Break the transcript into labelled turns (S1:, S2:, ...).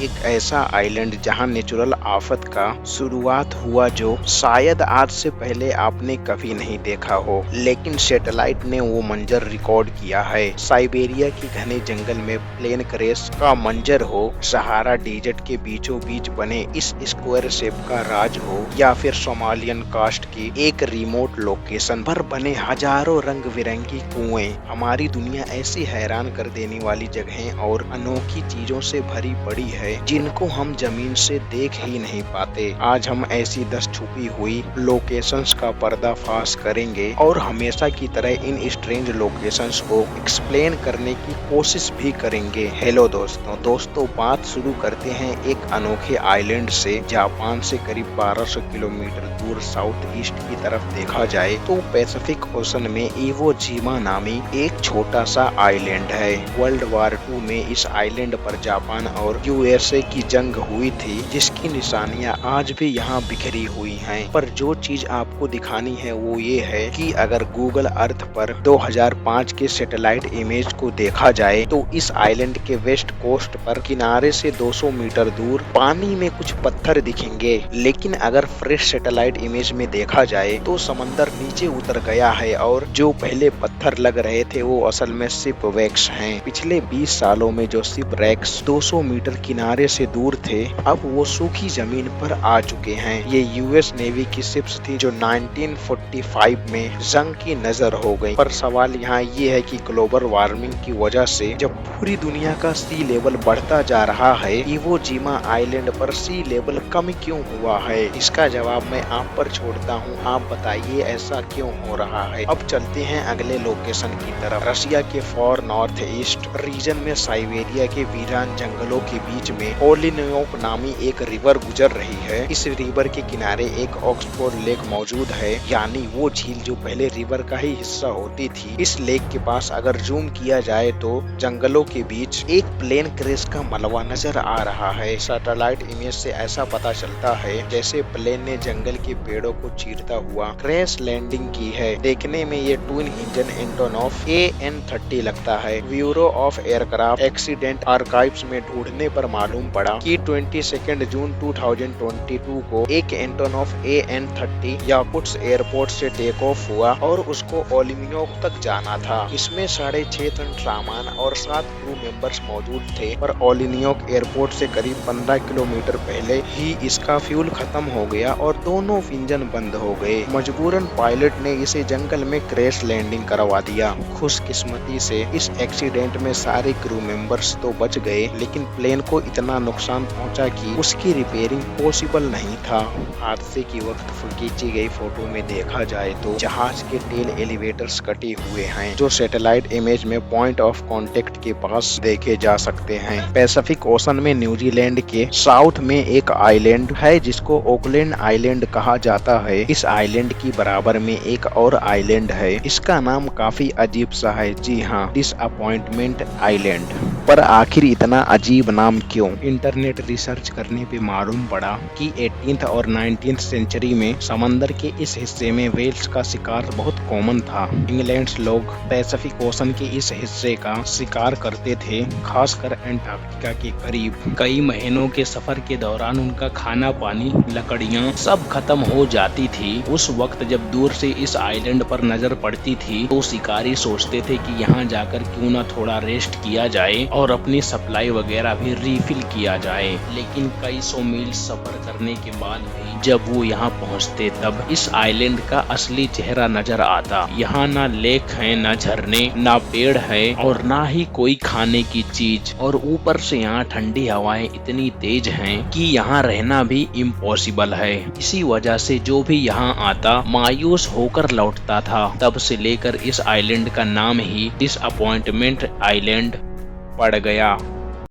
S1: एक ऐसा आइलैंड जहां नेचुरल आफत का शुरुआत हुआ जो शायद आज से पहले आपने कभी नहीं देखा हो, लेकिन सैटेलाइट ने वो मंजर रिकॉर्ड किया है। साइबेरिया के घने जंगल में प्लेन क्रैश का मंजर हो, सहारा डेजर्ट के बीचों बीच बने इस स्क्वायर शेप का राज हो, या फिर सोमालियन कास्ट की एक रिमोट लोकेशन पर बने हजारों रंग बिरंगी कुएं। हमारी दुनिया ऐसी हैरान कर देने वाली जगहें और अनोखी चीजों से भरी पड़ी है जिनको हम जमीन से देख ही नहीं पाते। आज हम ऐसी 10 छुपी हुई लोकेशंस का पर्दाफाश करेंगे और हमेशा की तरह इन स्ट्रेंज लोकेशंस को एक्सप्लेन करने की कोशिश भी करेंगे। हेलो दोस्तों, बात शुरू करते हैं एक अनोखे आइलैंड से। जापान से करीब 1200 किलोमीटर दूर साउथ ईस्ट की तरफ देखा जाए तो पैसिफिक ओशन में इवो जिमा नामी एक छोटा सा आइलैंड है। वर्ल्ड वॉर 2 में इस आइलैंड पर जापान और यूएसए की जंग हुई थी, जिसकी निशानियां आज भी यहाँ बिखरी हुई हैं। पर जो चीज आपको दिखानी है वो ये है कि अगर गूगल अर्थ पर 2005 के सैटेलाइट इमेज को देखा जाए तो इस आइलैंड के वेस्ट कोस्ट पर किनारे से 200 मीटर दूर पानी में कुछ पत्थर दिखेंगे, लेकिन अगर फ्रेश सैटेलाइट इमेज में देखा जाए तो समंदर नीचे उतर गया है और जो पहले पत्थर लग रहे थे वो असल में शिप वैक्स हैं। पिछले 20 सालों में जो शिप रैक्स 200 मीटर किनारे से दूर थे, अब वो सूखी जमीन पर आ चुके हैं। ये यूएस नेवी की शिप्स थी जो 1945 में जंग की नजर हो गई। पर सवाल यहाँ ये है कि ग्लोबल वार्मिंग की वजह से जब पूरी दुनिया का सी लेवल बढ़ता जा रहा है, इवो जिमा आइलैंड पर सी लेवल कम क्यों हुआ है? इसका जवाब मैं आप पर छोड़ता हूँ। आप बताइए ऐसा क्यों हो रहा है। अब चलते हैं अगले लोकेशन की तरफ। रशिया के फॉर नॉर्थ ईस्ट रीजन में साइबेरिया के वीरान जंगलों के बीच में ओलिनोक नामी एक रिवर गुजर रही है। इस रिवर के किनारे एक ऑक्सफोर्ड लेक मौजूद है, यानी वो झील जो पहले रिवर का ही हिस्सा होती थी। इस लेक के पास अगर जूम किया जाए तो जंगलों के बीच एक प्लेन क्रैश का मलबा नजर आ रहा है। सैटेलाइट इमेज से ऐसा पता चलता है जैसे प्लेन ने जंगल के पेड़ों को चीरता हुआ क्रैश लैंडिंग की है। देखने में ये ट्विन इंजन एंटोनॉफ AN-30 लगता है। Bureau of aircraft accident archives में ढूंढने पर मालूम पड़ा कि 22 जून 2022 को एक एंटोनॉफ AN-30 याकुट्स्क एयरपोर्ट से टेक ऑफ हुआ और उसको ओलिनोक तक जाना था। इसमें 6.5 टन सामान और 7 क्रू मेंबर्स मौजूद थे, पर ओलिनोक एयरपोर्ट से करीब 15 किलोमीटर पहले ही इसका फ्यूल खत्म हो गया और दोनों इंजन बंद हो गए। मजबूरन पायलट ने इसे जंगल में क्रैश लैंडिंग करवा दिया। खुशकिस्मती से इस एक्सीडेंट में सारे क्रू मेंबर्स तो बच गए, लेकिन प्लेन को इतना नुकसान पहुंचा कि उसकी रिपेयरिंग पॉसिबल नहीं था। हादसे की वक्त खींची गई फोटो में देखा जाए तो जहाज के टेल एलिवेटर्स कटे हुए हैं, जो सैटेलाइट इमेज में पॉइंट ऑफ कांटेक्ट के पास देखे जा सकते हैं। पैसिफिक ओशन में न्यूजीलैंड के साउथ में एक आइलैंड है जिसको ऑकलैंड आइलैंड कहा जाता है। इस आइलैंड की बराबर में एक और आइलैंड है, इसका नाम काफी अजीब सा है। जी हाँ, डिसअपॉइंटमेंट आइलैंड। पर आखिर इतना अजीब नाम क्यों? इंटरनेट रिसर्च करने पे मालूम पड़ा कि 18th और 19th सेंचुरी में समंदर के इस हिस्से में व्हेल्स का शिकार बहुत कॉमन था। इंग्लैंड लोग पैसिफिक ओशन के इस हिस्से का शिकार करते थे, खासकर एंटार्क्टिका के करीब। कई महीनों के सफर के दौरान उनका खाना पानी, लकड़ियाँ सब खत्म हो जाती थी। उस वक्त जब दूर से इस आइलैंड पर नजर पड़ती थी तो शिकारी सोचते थे कि यहाँ जाकर क्यों ना थोड़ा रेस्ट किया जाए और अपनी सप्लाई वगैरह भी रिफिल किया जाए। लेकिन कई 100 मील सफर करने के बाद भी जब वो यहाँ पहुँचते तब इस आइलैंड का असली चेहरा नजर आता। यहाँ ना लेक है, ना झरने, ना पेड़ है और ना ही कोई खाने की चीज, और ऊपर से यहाँ ठंडी हवाएं इतनी तेज हैं कि यहाँ रहना भी इम्पॉसिबल है। इसी वजह से जो भी यहाँ आता मायूस होकर लौटता था। तब से लेकर इस आइलैंड का नाम ही डिसअपॉइंटमेंट आइलैंड पड़ गया।